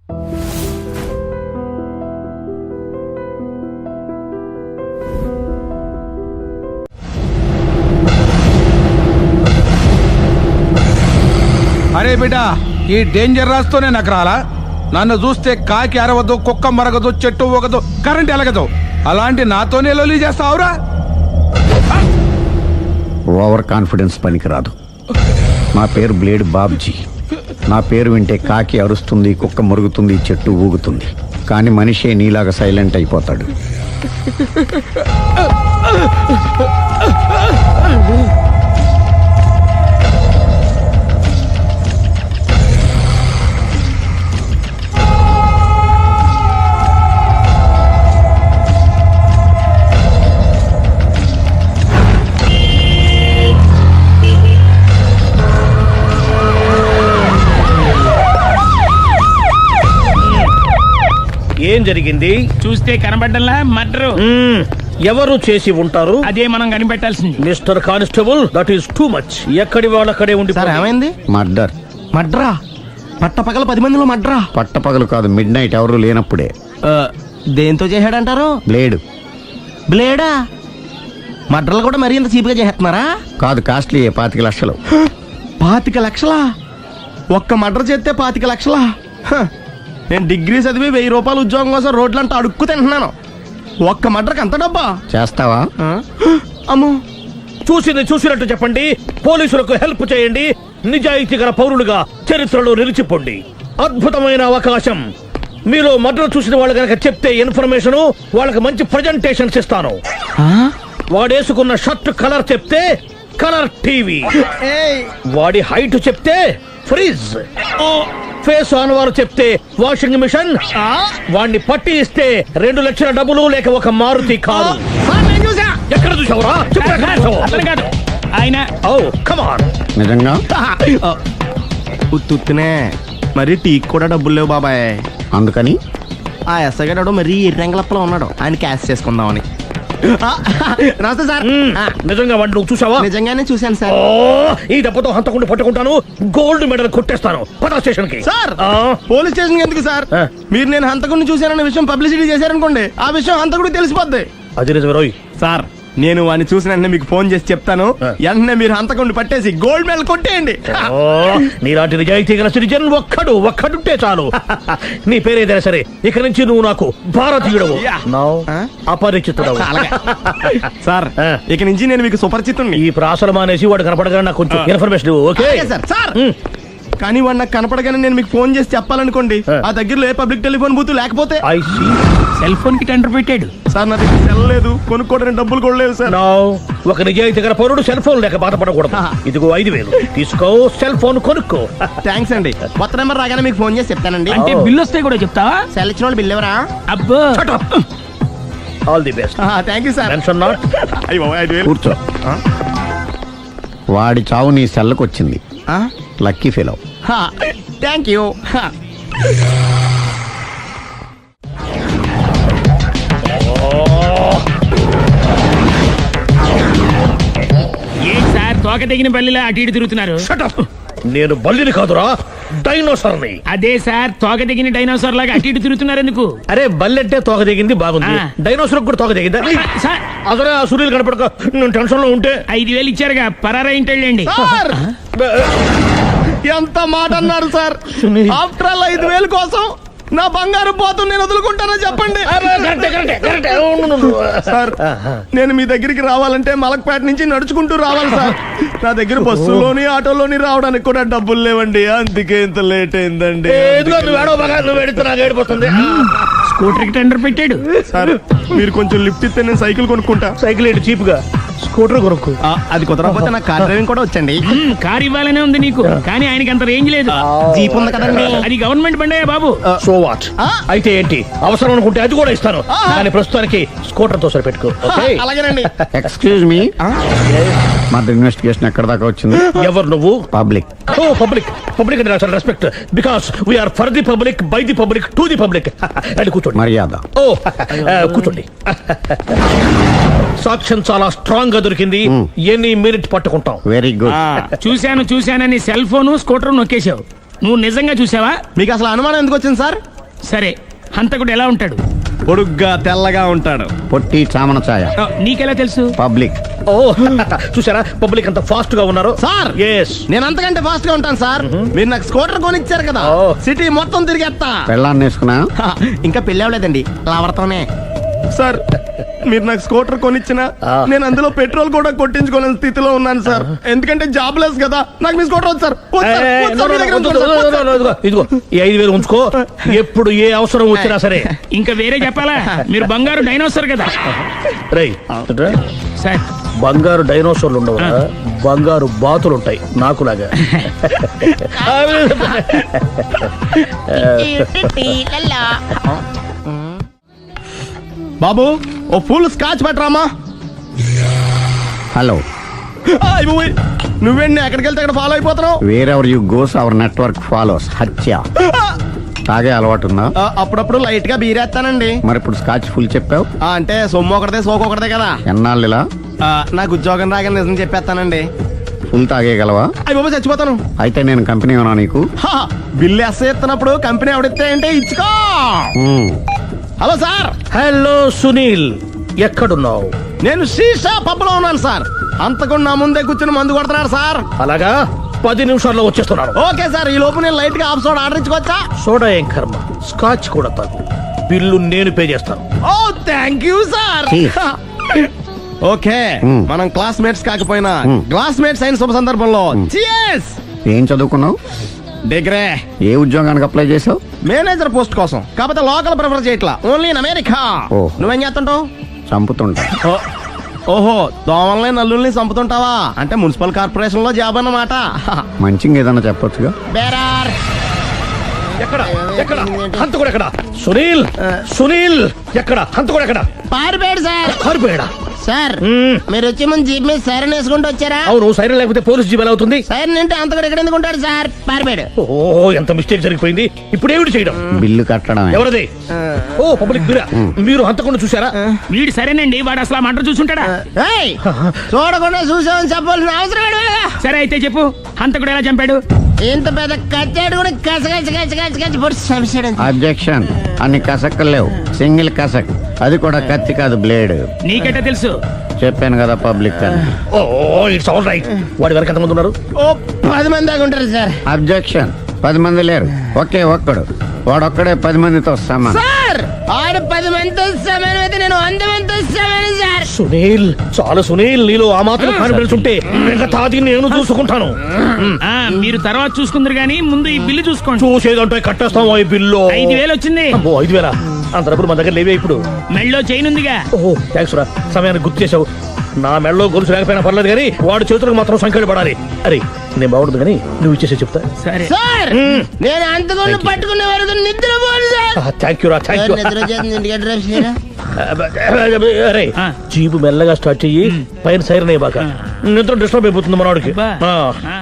అరే బిడ్డా, ఈ డేంజర్ రాస్తూనే నాకు రాలా? నన్ను చూస్తే కాకి అరవదు, కుక్క మరగదు, చెట్టు ఊగదు, కరెంట్ ఎలగదు. అలాంటి నాతోనే లొల్లి చేస్తావురా? ఓవర్ కాన్ఫిడెన్స్ పనికిరాదు. నా పేరు బ్లేడ్ బాబ్జీ. నా పేరు వింటే కాకి అరుస్తుంది, కుక్క మురుగుతుంది, చెట్టు ఊగుతుంది. కానీ మనిషే నీలాగా సైలెంట్ అయిపోతాడు. ఏం జరిగింది? చూస్తే కనబడ్డంలా మర్డరు. ఎవరు చేసి ఉంటారు? అదే మనం కనిపెట్టాల్సింది. Mister constable, that is too much. ఎక్కడి వాళ్ళక్కడే ఉండి. సార్ ఏమైంది? మర్డర్. మడ్రా? పట్టపగల 10 మందిలో మడ్రా? పట్టపగలు కాదు, మిడ్ నైట్ ఎవరు లేనప్పుడే. దేంతో చేశాడంటారు? బ్లేడ్. బ్లేడా? మడ్రలు కూడా మరీ ఇంత చీప్గా చేస్తున్నారా? కాదు, కాస్ట్లీ 25 లక్షలు. 25 లక్షలా? ఒక్క మడ్ర చేస్తే 25 లక్షలా? నేను డిగ్రీ చదివి 1000 రూపాయలు ఉద్యోగం కోసం రోడ్లంతా అడుక్కు తింటున్నాను. ఒక్క మడ్రకి అంత డబ్బా? చేస్తావా? అమ్మో. చూసింది చూసినట్టు చెప్పండి. పోలీసులకు హెల్ప్ చేయండి. నిజాయితీ గల పౌరులుగా చరిత్రలో నిలిచిపోండి. అద్భుతమైన అవకాశం. మీలో మర్డర్ చూసిన వాళ్ళు కనుక చెప్తే ఇన్ఫర్మేషన్, వాళ్ళకి మంచి ప్రజెంటేషన్స్ ఇస్తాను. వాడేసుకున్న షర్ట్ కలర్ చెప్తే కలర్ టీవీ, వాడి హైట్ చెప్తే ఫ్రిజ్, ఫేస్ ఆన్ వారు చెప్తే వాషింగ్ మిషన్, వాడిని పట్టి ఇస్తే 2 లక్షల డబ్బులు లేక ఒక మారుతి కారు. ఎక్కడ చూసావురా? అతను కాదు ఆయన. Oh come on. నిజంగా? ఉత్తునే మరి టీకి కూడా డబ్బులు లేవు బాబాయ్. అందుకని ఆ ఎస్ఐ గారు మరీ ఎర్రంగలప్పలో ఉన్నాడు, ఆయన క్యాష్ చేసుకుందామని. నమస్తే సార్. నిజంగా వాడిని నువ్వు చూసావా? నిజంగానే చూశాను సార్. ఈ దెబ్బతో హంతకుండా పట్టుకుంటాను, గోల్డ్ మెడల్ కొట్టేస్తాను. పద స్టేషన్ కి. సార్, పోలీస్ స్టేషన్ ఎందుకు సార్? మీరు నేను హంతకుడిని చూశానన్న విషయం పబ్లిసిటీ చేశారనుకోండి, ఆ విషయం హంతకుడికి తెలిసిపోద్ది. అది నిజమే రోయ్. సార్, నేను వాడిని చూసిన వెంటనే మీకు ఫోన్ చేసి చెప్తాను. వెంటనే మీరు హంతకుడిని పట్టేసి గోల్డ్ మెడల్ కొట్టేయండి. నీలాంటి నిజాయితీ గల సిటిజన్ ఒక్కడుంటే చాలు. నీ పేరేదైనా సరే, ఇక నుంచి నువ్వు నాకు భారతీయుడవు, అపరిచితుడవు. సార్, ఇక నుంచి నేను మీకు సుపరిచితుడిని. ఈ ప్రాసలు మానేసి వాడు కనపడగా నాకు కొంచెం ఇన్ఫర్మేషన్. Okay sir. కానీ వాడు నాకు కనపడగానే నేను మీకు ఫోన్ చేసి చెప్పాలనుకోండి, ఆ దగ్గరలో ఏ పబ్లిక్ టెలిఫోన్ బూత్ లేకపోతే. సెల్ ఫోన్ కి టెండర్ పెట్టాడు సార్. నా దగ్గర సెల్ లేదు, కొనుక్కోవడానికి డబ్బులు కూడా లేవు సార్. ఒక నిజాయితీ గల పౌరుడు సెల్ ఫోన్ లేక బాధపడకూడదు. ఇదిగో 5000 తీసుకో, సెల్ ఫోన్ కొనుక్కో. థ్యాంక్స్ అండి. కొత్త నెంబర్ రాగానే మీకు ఫోన్ చేసి చెప్తానండి. అంటే బిల్ వస్తే కూడా చెప్తావా? సెల్ ఇచ్చిన వాళ్ళు బిల్ ఎవరా? అబ్బో. All the best. Thank you sir. Mention not. కూర్చో. వాడి చావు నీ సెల్లకు వచ్చింది. Lucky fellow. Thank you. ఏం సార్, తోక తెగిన బల్లిలా అటు ఇటు తిరుగుతున్నారు? నేను బల్లిని కాదురా, డైనోసార్ని. అదే సార్, తోక తెగిన డైనోసార్ లాగా అటు ఇటు తిరుగుతున్నారు ఎందుకు? అరే బల్లెట్టే తోక దిగింది బాగుంది, డైనోసార్ కూడా తోక దిగిందా? అదరే ఆ సూర్యులు కనపడక నేను టెన్షన్ లో ఉంటే 5000 ఇచ్చారుగా, పరారా ఇంటండి. ఎంత మాట అన్నారు సార్? ఆఫ్టర్ ఆల్ 5000 కోసం నా బంగారు పోతుంది నేను వదులుకుంటానో చెప్పండి సార్. నేను మీ దగ్గరికి రావాలంటే మలక్పేట నుంచి నడుచుకుంటూ రావాలి సార్. నా దగ్గర బస్సులోని ఆటోలోని రావడానికి కూడా డబ్బులు లేవండి, అందుకే ఇంత లేట్ అయిందండి. స్కూటర్ కి టెండర్ పెట్టాడు సార్. మీరు కొంచెం లిఫ్ట్ ఇస్తే నేను సైకిల్ కొనుక్కుంటా. సైకిల్ ఏంటి చీప్ గా, స్కూటర్ కొనుక్కో. అది కుదరకపోతే నాకు కార్ డ్రైవింగ్ కూడా వచ్చండి. కార్ ఇవ్వాలనే ఉంది నీకు, కానీ ఆయనకి అంత రేంజ్ లేదు. జీప్ ఉంది కదండి. అది గవర్నమెంట్ బండే బాబు. So what? అయితే ఏంటి, అవసరం అనుకుంటే అది కూడా ఇస్తాను, కానీ ప్రస్తుతానికి స్కూటర్ తో సరిపెట్టుకో. అలాగేనండి. ఎక్స్క్యూజ్ మీ, మర్డర్ ఇన్వెస్టిగేషన్ ఎక్కడ దాకా వచ్చింది? ఎవరు నువ్వు? పబ్లిక్. పబ్లిక్ అంటే చాలా respect, because we are for the public, by the public, to the public. అది కూర్చోండి. మర్యాద. కూర్చోండి. సాక్ష్యం చాలా స్ట్రాంగ్ గా దొరికింది, ఎన్ని మినిట్ పట్టుకుంటాం. Very good. చూశానని సెల్ ఫోన్ స్కూటర్ నొక్కేశావు. నువ్వు నిజంగా చూసావా? మీకు అసలు అనుమానం ఎందుకు వచ్చింది సార్? సరే హంతకుడు ఎలా ఉంటాడు? పొడుగ్గా తెల్లగా ఉంటాడు. పొట్టి చామన ఛాయ. నీకెలా తెలుసు? పబ్లిక్. ఓ చూసారా పబ్లిక్ అంత ఫాస్ట్ గా ఉన్నారు. సార్ ఎస్ నేను అంతకంటే ఫాస్ట్ గా ఉంటాను సార్. మీరు నాకు స్కూటర్ కొనిచ్చారు కదా, ఓ. సిటీ మొత్తం తిరిగేస్తా. పెళ్ళాన్ని వేసుకున్నా. ఇంకా పెళ్ళి అవ్వలేదండి, లావర్తోనే. సార్ మీరు నాకు స్కూటర్ కొనిచ్చిన నేను అందులో పెట్రోల్ కూడా కొట్టించుకోలేని స్థితిలో ఉన్నాను సార్. ఎందుకంటే జాబ్ లెస్ కదా, నాకు మీ స్కూటర్ వద్దు సార్. వద్దు సార్, వద్దు సార్, మీ దగ్గర ఉంచుకోండి సార్. వద్దు సార్. ఇదిగో ఈ 5,000 ఉంచుకో, ఎప్పుడు ఏ అవసరం వచ్చినా సరే. ఇంకా వేరే చెప్పాలా? మీరు బంగారు డైనోసర్ కదా. రై సార్ బంగారు డైనోసార్లు ఉండవు, బంగారు బాతులు ఉంటాయి నాకులాగా. బాబు ఓ ఫుల్ స్కాచ్ పట్టరామా. హలో. నువ్వేండి ఎక్కడికి వెళ్తే అక్కడ ఫాలో అయిపోతున్నావు? Wherever you goes our network follows. హత్య. తాగే అలవాటు ఉందా? అప్పుడప్పుడు లైట్ గా బీరేస్తానండి. మరి ఇప్పుడు స్కాచ్ ఫుల్ చెప్పావు. అంటే సొమ్ము ఒకటిదే సోకు ఒకటిదే కదా. ఎన్నాళ్ళు ఇలా? నాకు ఉద్యోగం రాగానే నిజం చెప్పేస్తానండి. ఫుల్ తాగేయగలవా? అయ్యి బాబు చచ్చిపోతాను. అయితే నేను కంపెనీ ఉన్నా నీకు. బిల్లు ఎస్ ఎత్తున్నప్పుడు కంపెనీ ఎవడిస్తే అంటే ఇచ్చుకో. Hello sir. హలో సునీల్, ఎక్కడున్నావు? నేను శీషా పబ్లో ఉన్నాను సార్. అంతకుండా నా ముందే కూర్చుని మందు కొడుతున్నాడు సార్. అలాగా 10 నిమిషాల్లో వచ్చేస్తున్నాను. ఓకే సార్, ఈ లోపు నేను లైట్ గా ఆఫ్ సోడా ఆర్డర్ ఇచ్చుకోవచ్చా? సోడా ఏం కర్మ, స్కాచ్ కూడా తాగు. బిల్లు నేను పే చేస్తాను. ఓ థ్యాంక్ యూ సార్. ఓకే మనం క్లాస్మేట్స్ కాకపోయినా క్లాస్మేట్స్ అయిన శుభ సందర్భంలో cheers. ఏం చదువుకున్నావు? డిగ్రీ. ఏ ఉద్యోగానికి అప్లై చేసావు? మేనేజర్ పోస్ట్ కోసం, కాకపోతే లోకల్ ప్రిఫర్ చేయట్లా, ఓన్లీ ఇన్ అమెరికా. ఓ. నువ్వేం చేస్తుంటావు? చంపుతుంటా. ఓహో, దోమల్ని నల్లుల్ని చంపుతుంటావా? అంటే మున్సిపల్ కార్పొరేషన్ లో జాబ్ అన్నమాట. మంచిగా ఏదన్నా చెప్పొచ్చుగా. బేరార్. ఎక్కడ ఎక్కడ హంతకుడు ఎక్కడ? సునీల్ సునీల్ ఎక్కడ హంతకుడు ఎక్కడ? పారిపోయాడు సార్. పారిపోయాడా? సార్ మీరు వచ్చే ముందు జీప్ మీద సైరన్ వేసుకుంటూ వచ్చారా? అవును, సైరన్ లేకపోతే పోలీస్ జీవన్ అవుతుంది. సైరన్ అంటే అంత కూడా ఎక్కడ ఎందుకు ఉంటాడు సార్? పారిపోయాడు. ఓ ఎంత మిస్టేక్ జరిగిపోయింది. ఇప్పుడు ఏమిటి చేయడం? బిల్లు కట్టడమే. ఎవరది? ఓ పబ్లిక్ మీరా? మీరు హంతకుండా చూసారా? వీడు సరేనండి, వాడు అసలు ఆ మంట చూసుంటాడా? ఏయ్, చూడకుండా చూసామని చెప్పాల్సిన అవసరం ఏంటి? సరే అయితే చెప్పు, హంతకుడు ఎలా చంపాడు? ఇంత పెద్ద కచ్చాడు కూడా కచ్చ పొడి చంపేశాడు. అబ్జెక్షన్. అన్ని కసక్కలు లేవు, సింగిల్ కసక్. అది కూడా కత్తి కాదు, బ్లేడ్. నీకెట్టా తెలుసు? చెప్పాను కదా పబ్లిక్ అని. Oh it's all right. వాడి వరకు ఎంతమంది ఉన్నారు? ఓ 10 మంది దాకా ఉంటారు సార్. అబ్జెక్షన్. 10 మంది లేరు, ఒకే ఒక్కడు. వాడొక్కడే 10 మందితో సమానం. సార్ ఆడు 10 మందితో సమానం అయితే నేను 100 మందితో సమానం సార్. సునీల్, చాలు సునీల్, నీలో ఆ మాత్రం కాన్ఫిడెన్స్ ఉంటే మిగతాది నేను చూసుకుంటాను. మీరు తర్వాత చూసుకుందరు గానీ ముందు ఈ బిల్లు చూసుకోండి. చూసేదంటే కట్టేస్తాం ఈ బిల్లు. 5,000 వచ్చింది. అమ్మో 5,000? అంత డబ్బులు మన దగ్గర లేవే ఇప్పుడు. మెళ్ళో చైన్ ఉందిగా. ఓహో థ్యాంక్స్ రా, సమయానికి గుర్తు చేసావు. నా మెళ్ళలో గొలుసు లేకపోయినా పర్లేదు కానీ వాడి చేతులకు మాత్రం సంఖ్యలు పడాలి. అరే నేను బాగుంటుంది కానీ నువ్వు ఇచ్చేసి చెప్తా. సరే సార్ నేను అంతకుండా పట్టుకునే వరకు నిద్రపోను సార్. థ్యాంక్ యూ రా, థ్యాంక్ యూ. నిద్ర చేస్తుంది ఇంటికి అడ్రస్ చేయరా? అరే ఆ. జీపు మెల్లగా స్టార్ట్ చెయ్యి, పైన సైరన్ అయ్యాక నిద్ర డిస్టర్బ్ అయిపోతుంది మనవాడికి. బా. ఆ.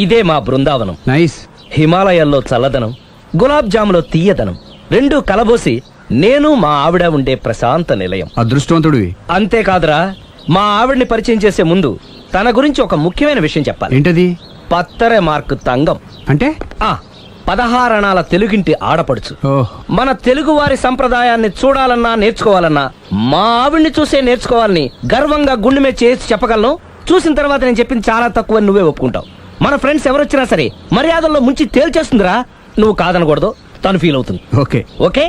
ఇదే మా బృందావనం. నైస్. హిమాలయాల్లో చల్లదనం, గులాబ్ జాములో తీయదనం రెండూ కలబోసి నేను మా ఆవిడ ఉండే ప్రశాంత నిలయం. అదృష్టవంతుడివి. అంతేకాదురా, మా ఆవిడ్ని పరిచయం చేసే ముందు తన గురించి ఒక ముఖ్యమైన విషయం చెప్పాలి. ఏంటది? పత్తరె మార్కు తంగం. అంటే 16 అణాల తెలుగింటి ఆడపడుచు. ఓహ్. మన తెలుగు వారి సంప్రదాయాన్ని చూడాలన్నా నేర్చుకోవాలన్నా మా ఆవిడ్ని చూసే నేర్చుకోవాలని గర్వంగా గుండె మీద చేసి చెప్పగలను. చూసిన తర్వాత నేను చెప్పింది చాలా తక్కువ నువ్వే ఒప్పుకుంటావు. మన ఫ్రెండ్స్ ఎవరొచ్చినా సరే మర్యాదల్లో ముంచి తేల్చేస్తుందిరా. నువ్వు కాదనకూడదు, తను ఫీల్ అవుతుంది. Okay okay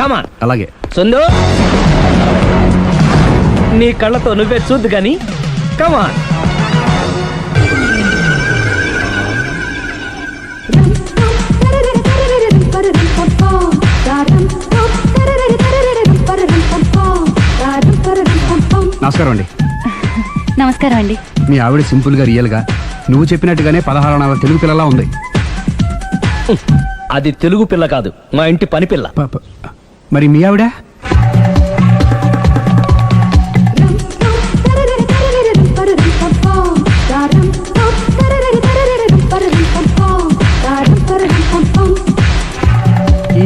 come on. అలాగే. సుందు, నీ కళ్ళతో నువ్వే చూద్దు గాని కమాన్. నమస్కారం అండి. నమస్కారం అండి. మీ ఆవిడ సింపుల్ గా రియల్ గా నువ్వు చెప్పినట్టుగానే 16 అణాల తెలుగు పిల్లలా ఉంది. అది తెలుగు పిల్ల కాదు, మా ఇంటి పని పిల్ల. మరి మీ ఆవిడ?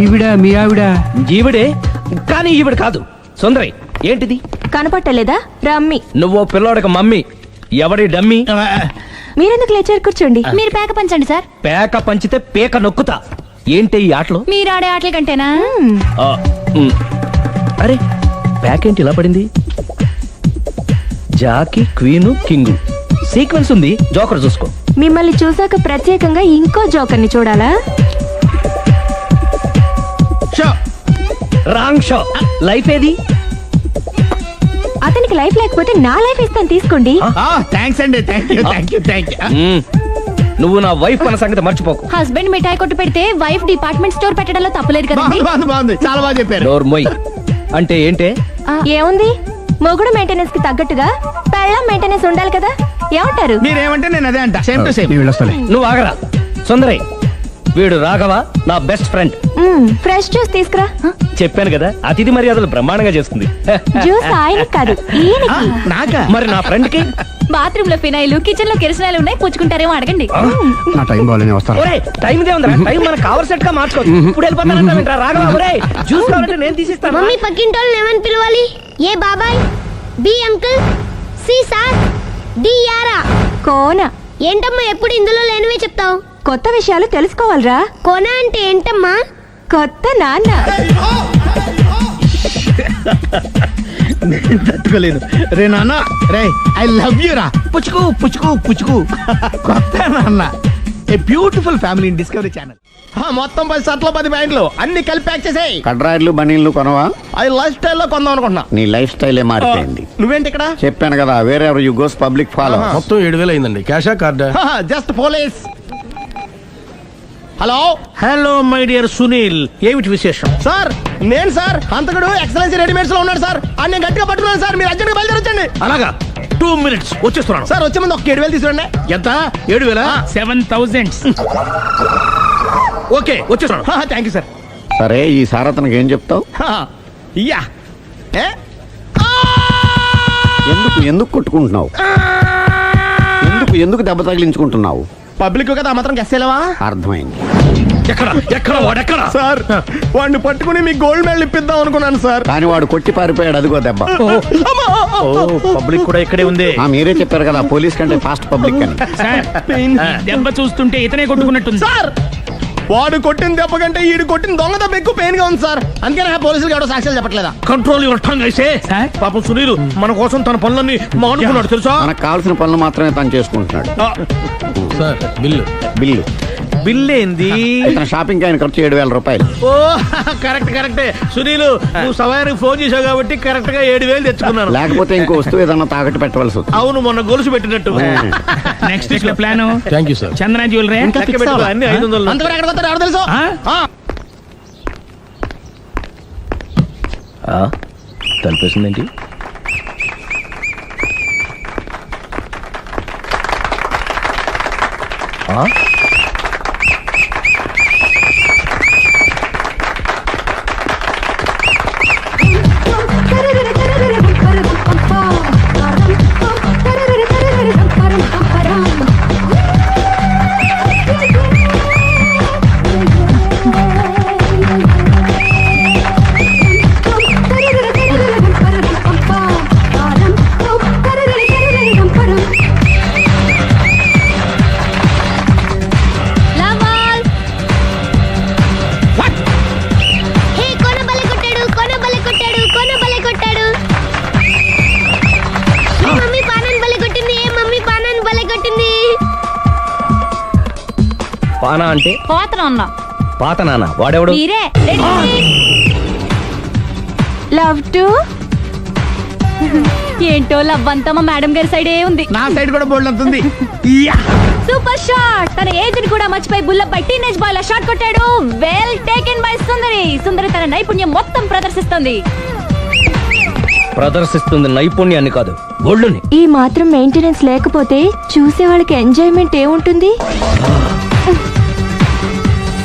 ఈవిడ మీ ఆవిడ? ఈవిడే, కానీ ఈవిడ కాదు. సుందరి, ఏంటిది కనపట్టలేదా? రమ్మి. నువ్వు పిల్లోడక మమ్మీ. ఎవడి డమ్మీ? మీరెందుకు లేచారు? కూర్చోండి. మీరు పేక పంచండి సార్. పేక పంచితే పేక నొక్కుతా. ఏంటి ఈ ఆటలు? మీరు ఆడే ఆటల కంటేనా? అరే, పేక ఏంటి ఇలా పడింది? జాకి, క్వీను, కింగు సీక్వెన్స్ ఉంది. జోకర్ చూసుకో. మిమ్మల్ని చూసాక ప్రత్యేకంగా ఇంకో జోకర్ని చూడాలా? Wrong show. లైఫ్ ఏది? అతనికి లైఫ్ లేకపోతే నా లైఫ్ ఇస్తాను, తీసుకోండి. థ్యాంక్స్ అండి. Thank you. నువ్వు నా వైఫ్ అన్న సంగతి మర్చిపోకు. హస్బెండ్ మిఠాయి కొట్టు పెడితే వైఫ్ డిపార్ట్మెంట్ స్టోర్ పెట్టడంలో తప్పలేదు కదండి. బాగుంది, చాలా బాగా చెప్పారు. డోర్ మొయ్. అంటే ఏంటే? ఏముంది, మొగుడు మెయింటెనెన్స్ కి తగ్గట్టుగా పెళ్ళం మెయింటెనెన్స్ ఉండాలి కదా. ఏమంటారు? మీరేమంటే నేను అదే అంట. Same to same. నేను వెళ్ళొస్తాలే. నువ్వు ఆగరా. సుందరి, వీడు రాఘవ, నా బెస్ట్ ఫ్రెండ్. ఫ్రెష్ జ్యూస్ తీసుకురా. చెప్పాను కదా, అతిథి మర్యాదలు బ్రహ్మాండంగా చేస్తుంది. జ్యూస్ ఆయనకి కాదు, ఈయనకి. నాకా? మరి నా ఫ్రెండ్ కి? బాత్రూమ్ లో ఫినాయిల్, కిచెన్ లో కిరసనాయిలు ఉన్నాయి, పుచ్చుకుంటారేమో అడగండి. నా టైం బాగాలేని వస్తాను. ఒరే, టైం ఇదే ఉందిరా. టైం మన కవర్ సెట్ గా మార్చుకోవచ్చు. ఇప్పుడు వెళ్ళిపోతానంటా రాఘవ. ఒరే, జ్యూస్ కావాలంటే నేను తీసిస్తాను. మమ్మీ పక్కింటోళ్ళని ఏమని పిలవాలి? ఏ బాబాయ్, B uncle, C sir, D యారా. కోన. ఏంటమ్మా ఎప్పుడు ఇందులో లేనివే చెప్తావు? కొత్త విషయాలు తెలుసుకోవాలిరా. కోన అంటే ఏంటమ్మా? కొత్త నాన్న. తట్టుకోలేదు రే నాన్న. రే, ఐ లవ్ యూ రా. పుచ్చుకు పుచ్చుకు పుచ్చుకు. కొత్త నాన్న. A beautiful family in discovery channel. మొత్తం 10 షర్ట్లు 10 ప్యాంట్లు అన్ని కలిపి ప్యాక్ చేసేయ్. కడ్రాయిలు బనీళ్లు కొనవా? అది లైఫ్ స్టైల్లో కొందాం అనుకుంటున్నా. నీ లైఫ్ స్టైలే మారిపోయింది. నువ్వేంటి ఇక్కడ? చెప్పాను కదా, వేరే యు గోస్ పబ్లిక్ ఫాలో. మొత్తం 7,000 అయిందండి. క్యాషా కార్డా? Just police. Hello hello my dear Sunil, ఏమిటి విశేషం? సార్, నేను సార్ అంతకుడు ఎక్సలెన్సీ రెడీమేడ్స్ లో ఉన్నాడు సార్. అని నేను గట్టిగా పట్టుకున్నాను సార్. మీరు అర్జెంట్గా బయలుదేరొచ్చండి. అలాగా, 2 minutes వచ్చేస్తున్నాను. సార్, వచ్చే ముందు ఒక 7,000 తీసుకురండి. ఎంత? 7,000? 7,000. ఓకే, వచ్చేస్తున్నాను. Thank you sir. సరే, ఈ సారతనకి ఏం చెప్తావు? యా. ఎందుకు కొట్టుకుంటున్నావు? ఎందుకు దెబ్బ తగిలించుకుంటున్నావు? పబ్లిక్ కదా, మాత్రం గెస్సేలేవా? అర్థమైంది. ఎక్కడ వాడెక్కడ? సార్, వాడిని పట్టుకుని మీ గోల్డ్ మెడల్ ఇప్పిద్దాం అనుకున్నాను సార్. కానీ వాడు కొట్టి పారిపోయాడు. అదిగో దెబ్బ. పబ్లిక్ కూడా ఇక్కడే ఉంది. మీరే చెప్పారు కదా, పోలీస్ కంటే ఫాస్ట్ పబ్లిక్ అని. సార్, ఈ దెబ్బ చూస్తుంటే ఇతనే కొట్టుకున్నట్టుంది. సార్, వాడు కొట్టిన దెబ్బ కంటే ఈడు కొట్టిన దొంగ దెబ్బ ఎక్కువ పెయిన్ గా ఉంది సార్. అందుకని పోలీసులు ఎవడో సాక్ష్యాలు చెప్పట్లేదా? కంట్రోల్ యువర్ టంగ్ అయితే. సార్? పాపం సునీల్ మన కోసం తన పనులన్నీ మానుకున్నాడు తెలుసా? మనకు కావాల్సిన పనులు మాత్రమే తను చేసుకుంటున్నాడు. Sir, bill. బిల్ ఏంది? తన షాపింగ్ ఆయన ఖర్చు 7,000 రూపాయలు. ఓ కరెక్టే. సునీల్, నువ్వు సమయానికి ఫోన్ చేసావు కాబట్టి కరెక్ట్ గా 7,000 తెచ్చుకున్నాను. లేకపోతే ఇంకో వస్తువు ఏదన్నా తాకట్టు పెట్టవలసి వస్తుంది. అవును, మొన్న గొలుసు పెట్టినట్టు. నెక్స్ట్ వీక్ లో plan. Thank you sir. Chandana jewellery. లెక్క పెట్టుకో, అన్ని 500. అంతవరకు ఎక్కడ పోతారు ఎవరు తెలుసు? తలిపేసిందేంటి? పానా అంటే పోతన ఉన్నా పాత నాన్న వాడెవడు మీరే లవ్ టు ఏంటో లవ్ అంతా మా మేడం గారి సైడే ఉంది. నా సైడ్ కూడా బోల్డ్ అంతుంది. Super shot. తన ఏజ్ ని కూడా మర్చిపోయి బుల్లపై టీనేజ్ బాయ్ లా షాట్ కొట్టాడు. Well taken by Sundari. Sundari తన నైపుణ్యం మొత్తం ప్రదర్శిస్తుంది నైపుణ్యాన్ని కాదు గోల్డ్ని. ఈ మాత్రం మెయింటెనెన్స్ లేకపోతే చూసే వాళ్ళకి ఎంజాయ్మెంట్ ఏముంటుంది?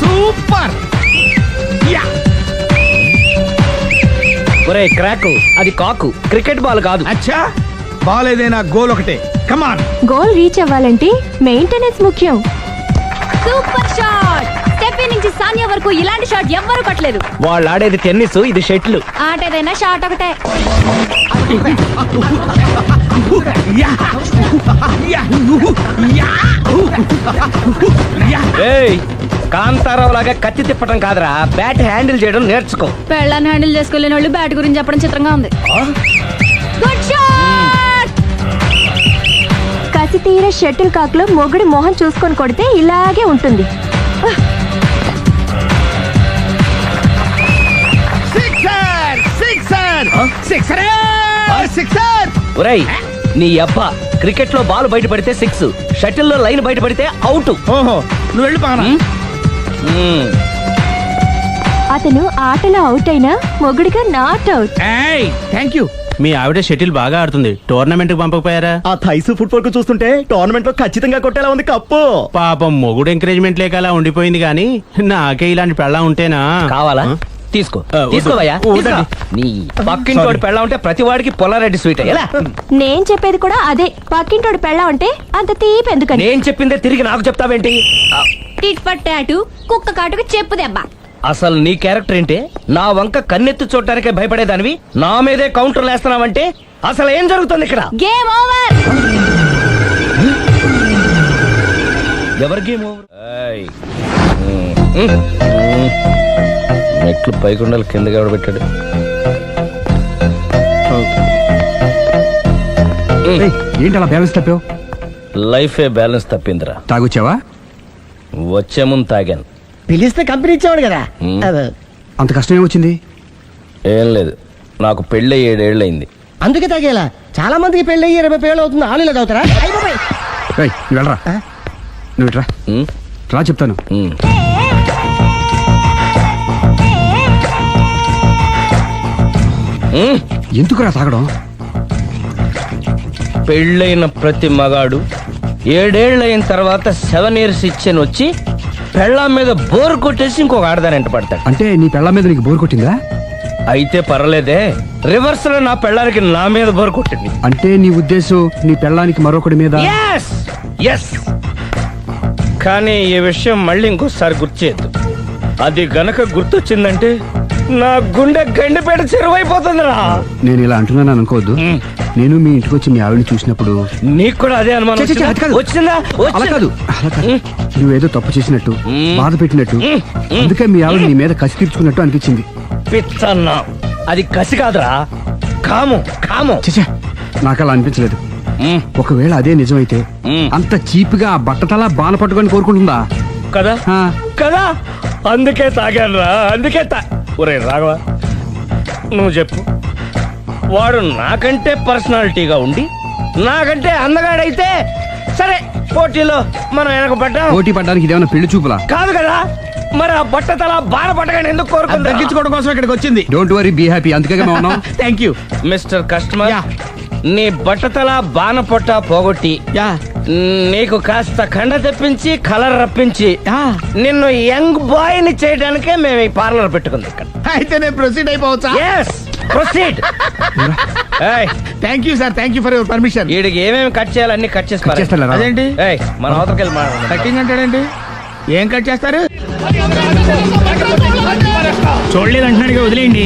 సూపర్. ఒరే క్రాకు అది కాకు, క్రికెట్ బాల్ కాదు. అచ్చా బాల్ ఏదైనా గోల్ ఒకటే. కమాన్. గోల్ రీచ్ అవ్వాలంటే మెయింటెనెన్స్ ముఖ్యం. Super shot. స్టెఫీ నుంచి సానియా వరకు ఇలాంటి షాట్ ఎవ్వరూ కొట్టలేదు. వాళ్ళు ఆడేది టెన్నిస్, ఇది షటిల్. ఆట ఏదైనా షాట్ ఒకటే. ఏయ్, కాంతారావు లాగా కత్తి తిప్పటం కాదురా, బ్యాట్ హ్యాండిల్ చేయడం నేర్చుకో. పెళ్ళాన్ని హ్యాండిల్ చేసుకోలేని వాళ్ళు బ్యాట్ గురించి చెప్పడం చిత్రంగా ఉంది. Good shot. కసి తీర షటిల్ కాక్ లో మొగుడి మొహం చూసుకొని కొడితే ఇలాగే ఉంటుంది. ఒరేయ్ నీ అబ్బా, క్రికెట్ లో బాల్ బయట పడితే 6, షటిల్ లో లైన్ బయట పడితే అవుట్. ఓహో నువ్వు వెళ్ళి పానా. అతను ఆటలో అవుట్ అయినా మొగుడిగా నాట్ అవుట్. Thank you. మీ ఆవిడ షటిల్ బాగా ఆడుతుంది, టోర్నమెంట్ కి పంపకపోయారా? ఆ థైసు ఫుట్బాల్ కు చూస్తుంటే టోర్నమెంట్ లో ఖచ్చితంగా కొట్టేలా ఉంది కప్పు. పాపం మొగుడు ఎంకరేజ్మెంట్ లేక అలా ఉండిపోయింది గానీ నాకే ఇలాంటి పెళ్ళ ఉంటేనా. కావాలా? తీసుకో వద్దు. తీసుకోవయ్యా. వద్దండి. నీ పక్కింటోడి పెళ్ళ ఉంటే ప్రతి వాడికి పొలారెడ్డి స్వీట్. ఎలా? నేను చెప్పేది కూడా అదే. పక్కింటోడు పెళ్ళా ఉంటే అంత తీపి ఎందుకని? నేను చెప్పిందే తిరిగి నాకు చెప్తావేంటి? టిట్ ఫట్ టాటు, కుక్క కాటుకు చెప్పు దెబ్బ. అసలు నీ క్యారెక్టర్ ఏంటి? నా వంక కన్నెత్తి చూడటానికే భయపడేదానివి నా మీదే కౌంటర్ వేస్తున్నావంటే అసలు ఏం జరుగుతుంది ఇక్కడ? Game over. ఎవరి గేమ్ ఓవర్? మెట్లు పైకుండలు కిందకి ఎవడ పెట్టాడు? ఏంటి అలా బ్యాలెన్స్ తప్పావు? లైఫే బ్యాలెన్స్ తప్పిందిరా. తాగొచ్చావా? వచ్చే ముందు తాగాను. పిలిస్తే కంపెనీ ఇచ్చేవాడు కదా. అంత కష్టం ఏమొచ్చింది? ఏం లేదు, నాకు పెళ్ళి 7 ఏళ్ళు అయింది. అందుకే తాగేలా. చాలా మందికి పెళ్ళి 20 ఏళ్ళు అవుతుంది. ఆలు ఇలా తాగుతారా? ఏయ్, నువ్వు వెళ్ళరా. నువ్వు ఇట్రా రా చెప్తాను. ఎందుకురా తాగడం? పెళ్ళైన ప్రతి మగాడు 7 ఏళ్ళు అయిన తర్వాత 7 ఇయర్స్ ఇచ్చాను వచ్చి పెళ్ళాం మీద బోర్ కొట్టేసి ఇంకొక ఆడదానంట పడతాడు. అంటే నీ పెళ్ళ మీద నీకు బోర్ కొట్టిందా? అయితే పర్లేదే, రివర్స్ లో నా పెళ్ళానికి నా మీద బోర్ కొట్టింది. అంటే నీ ఉద్దేశం నీ పెళ్ళానికి మరొకటి మీద? ఎస్. కానీ ఈ విషయం మళ్ళీ ఇంకోసారి గుర్తు చేయద్దు. అది గనక గుర్తొచ్చిందంటే నా గుండె గండిపేట చెరువైపోతుందిరా. నేను ఇలా అంటున్నాను అనుకోవద్దు. నేను మీ ఇంటికి వచ్చి మీ ఆవిడని చూసినప్పుడు నీకు కూడా అదే అనుమానం ఛీ, ఛీ, అది కాదు. వచ్చిందా? అలా కాదు, అలా కాదు. నువ్వేదో తప్పు చేసినట్టు, బాధ పెట్టినట్టు, అందుకే మీ ఆవిడ నీ మీద కసి తీర్చుకున్నట్టు అనిపించింది. పిచ్చన్నా, అది కసి కాదురా, కామం. చచ్చా, నాకు అలా అనిపించలేదు. ఒకవేళ అదే నిజమైతే అంత చీప్ గా బట్టతలా బాన పట్టుకొని కోరుకుంటుందా? కదా ఆ. కదా, అందుకే తాగాను రా, అందుకే ఒరే రాఘవ, నువ్వు చెప్పు, వాడు నాకంటే పర్సనాలిటీగా ఉండి నాకంటే అందగాడైతే సరే, పోటీలో మనం వెనకబడ్డాం. పోటీ పడ్డానికి ఇదేమన్నా పెళ్లి చూపులా? కాదు కదా, మరి ఆ బట్టతల బాన పట్టగానే ఎందుకు కోరుకుంది? తగ్గించుకోవడం కోసం ఇక్కడికి వచ్చింది. Don't worry, be happy. అందుకే మేము ఉన్నాం. Thank you mister customer. నీ బట్టతల బాన పొట్ట పోగొట్టి నీకు కాస్త కండ తెప్పించి కలర్ రప్పించి నిన్ను యంగ్ బాయ్ ని చేయడానికే మేము ఈ పార్లర్ పెట్టుకుంది ఇక్కడ. అయితే నేను ప్రొసీడ్ అయిపోవచ్చా? Yes, proceed. Thank you sir, thank you for your permission. వీడికి ఏమేమి కట్ చేయాలి అన్ని కట్ చేసి పారేయ్. చేస్తారా? అదేంటి ఏయ్, మన అవతలకి వెళ్ళి మాట్లాడదాం. కటింగ్ అంటాడండి? ఏం కట్ చేస్తారు? చూడలేదు అంటున్నాడు, వదిలేయండి.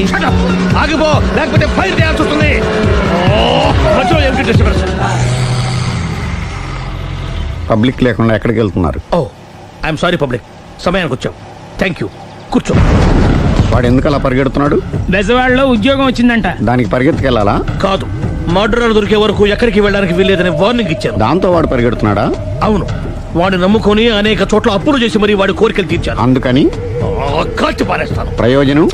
ఆగిపో, లేకపోతే ఫైర్ చేయాల్సి వస్తుంది. పబ్లిక్ లేకుండా ఎక్కడికి వెళ్తున్నారు? ఓ ఐఎమ్ సారీ పబ్లిక్, సమయానికి వచ్చాం. థ్యాంక్ యూ, కూర్చో. వాడు ఎందుకు అలా పరిగెడుతున్నాడు? బెజవాడలో ఉద్యోగం వచ్చిందంట. దానికి పరిగెత్తుకెళ్ళాలా? కాదు, మర్డరర్ దొరికే వరకు ఎక్కడికి వెళ్ళడానికి వీల్లేదని వార్నింగ్ ఇచ్చాను. దాంతో వాడు పరిగెడుతున్నాడా? అవును, వాడిని నమ్ముకొని అనేక చోట్ల అప్పులు చేసి మరి వాడి కోరికలు తీర్చాను. అందుకని కాల్చి పారేస్తాను. ప్రయోజనం?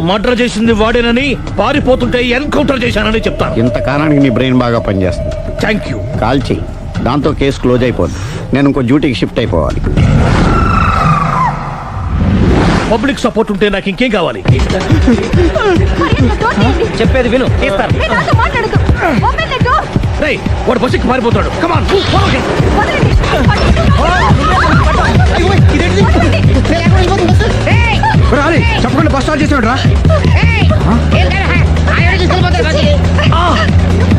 మర్డర్ చేసింది వాడేనని, పారిపోతుంటే ఎన్కౌంటర్ చేశానని చెప్తాను. ఇంతకాలానికి నీ బ్రెయిన్ బాగా పనిచేస్తుంది. Thank you. కాల్ చెయ్యి, దాంతో కేసు క్లోజ్ అయిపోద్ది. నేను ఇంకో డ్యూటీకి షిఫ్ట్ అయిపోవాలి. పబ్లిక్ సపోర్ట్ ఉంటే నాకు ఇంకేం కావాలి? చెప్పేది విను, తీస్తారు. రేయ్, వాడు బస్సుకి పారిపోతాడు. కమాన్, చెప్పకుండా బస్ స్టార్ట్ చేసాడు రా.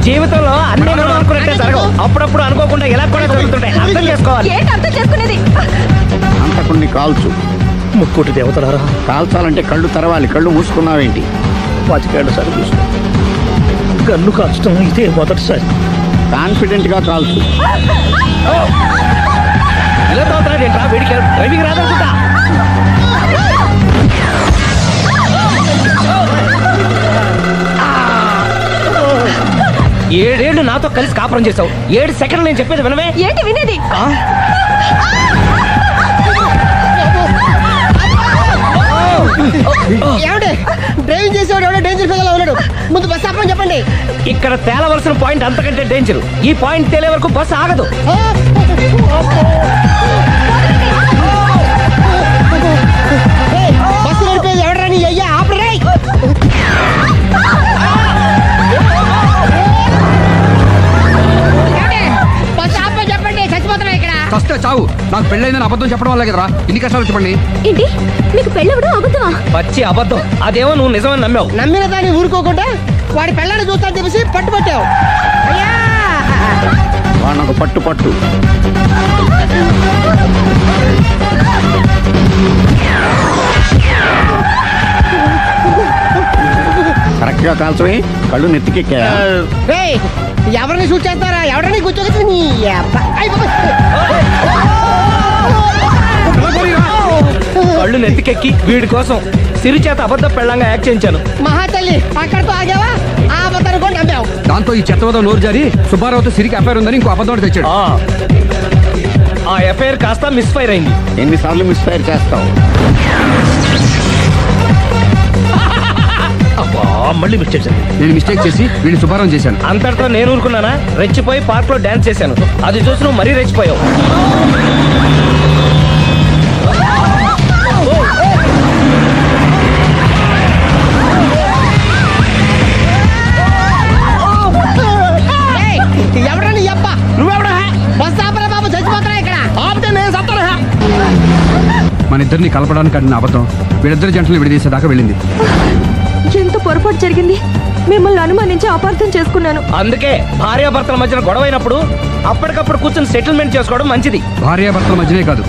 జీవితంలో అన్ని మనం అనుకున్నట్టే జరగవు. అప్పుడప్పుడు అనుకోకుండా ఎలా కూడా జరుగుతుంటాయి. అర్థం చేసుకోవాలి. అర్థం చేసుకునేది? అంతకుణ్ణి కాల్చు. ముక్కోటి దేవతలారా, కాల్చాలంటే కళ్ళు తెరవాలి. కళ్ళు మూసుకున్నావేంటి? 25 సార్లు చూసిన గన్ను కాల్చడం ఇదే మొదటిసారి. కాన్ఫిడెంట్ గా కాల్చు. ఇలా తోతున్నాడు ఏంట్రా? వీడికి డ్రైవింగ్ రాదనుకుంటా. ఏడేళ్లు నాతో కలిసి కాపురం చేసావు. 7 సెకండ్లు నేను చెప్పేది వినవే. ఏంటి వినేది? డ్రైవింగ్ చేసేవాడు ఎవడో డేంజర్ ఫీల్ ఉన్నాడు. ముందు బస్ ఆపమని చెప్పండి. ఇక్కడ తేలవలసిన పాయింట్ అంతకంటే డేంజర్. ఈ పాయింట్ తేలే వరకు బస్సు ఆగదు. బస్సు నడిపేది ఎవడరా నీ అయ్యా? ఆపరే. బస్ ఆపమని చెప్పండి, చచ్చిపోతున్నా ఇక్కడ. కష్ట చావు. నాకు పెళ్ళైందని అబద్ధం చెప్పడం వల్ల కదరా ఇన్ని కష్టాలు చెప్పండి. ఏంటి మీకు పెళ్ళవడం అబద్ధమా? పచ్చి అబద్ధం. అదేమో నువ్వు నిజమని నమ్మావు. నమ్మిన దాన్ని ఊరుకోకుండా వాడి పిల్లని చూస్తాను తెలిసి పట్టుబట్టావు. అయ్యా వాడినొక పట్టు పట్టు. కరెక్ట్ గా కాల్చవే. కళ్ళు నెత్తికెక్కా. రేయ్, ఎవరిని షూట్ చేస్తారా? ఎవరిని కూర్చోగచ్చు నీ అబ్బా. అయ్ బాబోయ్. కళ్ళు నెత్తికెక్కి వీడి కోసం సిరి చేత అబద్ధ పెళ్ళంగా యాక్ట్ చేయించాను. మహాతల్లి, అక్కడితో ఆగావా? ఆ అబద్ధాన్ని కూడా నమ్మావు. దాంతో ఈ చెత్తవద నోరు జారి సుబ్బారావుతో సిరికి అఫైర్ ఉందని ఇంకో అబద్ధం తెచ్చాడు. ఆ ఎఫ్ఐఆర్ కాస్త మిస్ఫైర్ అయింది. ఎన్నిసార్లు మిస్ఫైర్ చేస్తావు? అబ్బా, మళ్ళీ మిస్టేక్ జరిగింది. నేను మిస్టేక్ చేసి వీడిని శుభారం చేశాను. అంతటితో నేను ఊరుకున్నానా? రెచ్చిపోయి పార్క్ లో డాన్స్ చేశాను. అది చూసి నువ్వు మరీ రెచ్చిపోయావు. రేయ్, ఎవరా నీ అబ్బా? నువ్వెవడా? బస్ ఆపరా బాబు, చచ్చిపోతున్నా ఇక్కడ. ఆపితే నేను సత్తాను. మన ఇద్దరిని కలపడానికి అడిగిన అబద్ధం వీళ్ళిద్దరి జంటలు విడదీసేదాకా వెళ్ళింది. ఎంత పొరపాటు జరిగింది. మిమ్మల్ని అనుమానించి అపార్థం చేసుకున్నాను. అందుకే భార్యాభర్తల మధ్యన గొడవ అయినప్పుడు అప్పటికప్పుడు కూర్చొని సెటిల్మెంట్ చేసుకోవడం మంచిది. భార్యాభర్తల మధ్యనే కాదు,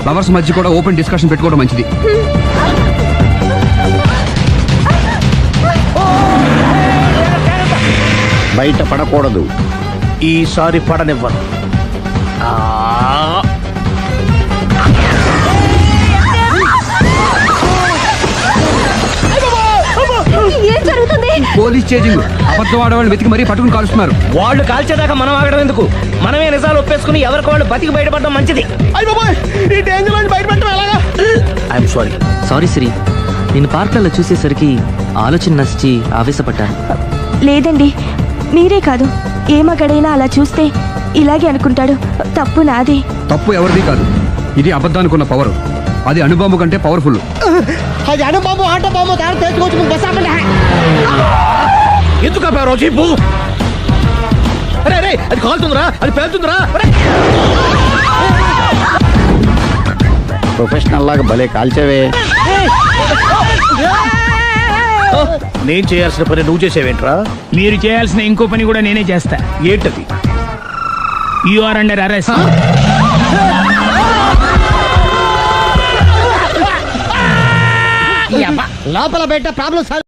లవర్స్ మధ్య కూడా ఓపెన్ డిస్కషన్ పెట్టుకోవడం మంచిది. బయట పడకూడదు. ఈసారి పడనివ్వను. ఏం జరుగుతుంది? Police chasing. అబద్ధం ఆడవాళ్ళు వెతికి మరీ పట్టుకుని కాలుస్తున్నారు. వాళ్ళు కాల్చేదాకా మనం ఆగడం ఎందుకు? మనమే నిజాలు ఒప్పేసుకుని ఎవరికి వాళ్ళు బతికి బయటపడడం మంచిది. అయ్య బాబోయ్, ఈ డేంజర్ నుంచి బయటపెట్టడం ఎలాగా? I'm sorry. సారీ సిరి, నేను పార్కులలో చూసేసరికి ఆలోచన నచ్చి ఆవేశపడ్డాను. లేదండి, మీరే కాదు, ఏ మగాడైనా అలా చూస్తే ఇలాగే అనుకుంటాడు. తప్పు నాది. తప్పు ఎవరిది కాదు. ఇది అబద్ధానికి ఉన్న పవర్. అది అణుబాంబు కంటే పవర్ఫుల్. అది అణుబాంబు, ఆటో బాంబు తయారు తెచ్చుకోవచ్చు. బస్ ఆపండి. ఎందుకు ఆపారో చెప్పు. అరే అరే, అది కాలుతుందిరా, అది పేలుతుందిరా. ప్రొఫెషనల్ లాగా భలే కాల్చేవే. నేను చేయాల్సిన పని నువ్వు చేసేవేంట్రా? మీరు చేయాల్సిన ఇంకో పని కూడా నేనే చేస్తా. ఏంటది? You are under arrest. లోపల బయట ప్రాబ్లమ్